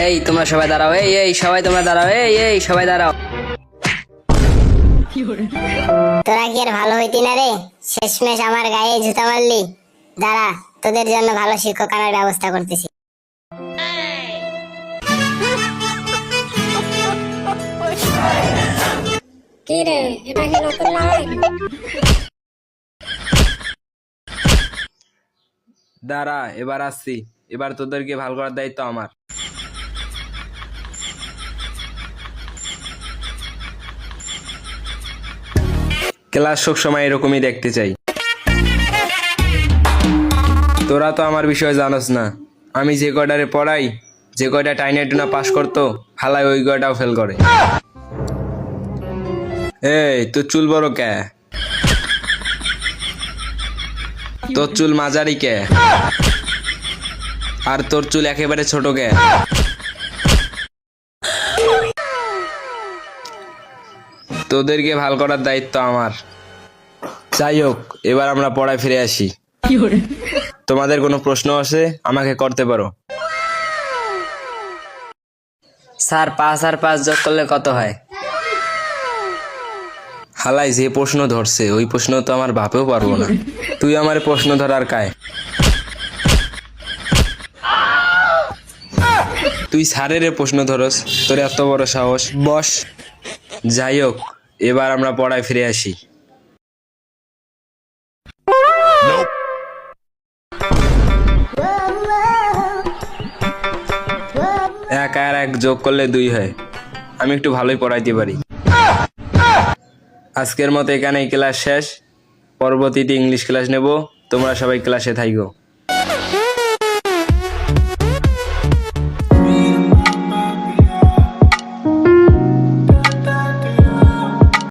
এই তোমরা সবাই দাঁড়াও, এই সবাই তোমরা দাঁড়াও, এই সবাই দাঁড়াও। তোরা কি আর ভালো হইতি না রে? শেষমেশ আমার গায়ে জুতা মারলি। দাঁড়া, তোদের জন্য ভালো শিক্ষক আনার ব্যবস্থা করতেছি। কি রে, এটা কি নতুন লাইন? দাঁড়া, এবার আসছি। এবার তোদেরকে ভালো করার দায়িত্ব আমার। ক্লাস সব সময় এরকমই দেখতে চাই। তোরা তো আমার বিষয়ে জানোস না। আমি যে কয়টারে পড়াই, যে কয়টা টাইনে টুনা পাস করতো, হালায় ওই কয়টাও ফেল করে। এই তোর চুল বড় কে? তোর চুল মাঝারি কে? আর তোর চুল একেবারে ছোট কে? তোদেরকে ভাল করার দায়িত্ব আমার। যাই হোক, এবার আমরা পড়ায় ফিরে আসি। তোমাদের কোনো প্রশ্ন আছে আমাকে করতে পারো। স্যার 5 আর 5 যোগ করলে কত হয়? হালাই যে প্রশ্ন ধরছে ওই প্রশ্ন তো আমার বাপেও পারবো না। তুই আমার প্রশ্ন ধরার কায়? তুই স্যারের প্রশ্ন ধরস, তোর এত বড় সাহস? বস। যাই হোক, এবার আমরা পড়ায় ফিরে আসি। এক আর এক যোগ করলে 2 হয়। আমি একটু ভালোই পড়াইতে পারি। আজকের মতো এখানেই ক্লাস শেষ। পরবর্তীতে ইংলিশ ক্লাস নেব। তোমরা সবাই ক্লাসে থাকো।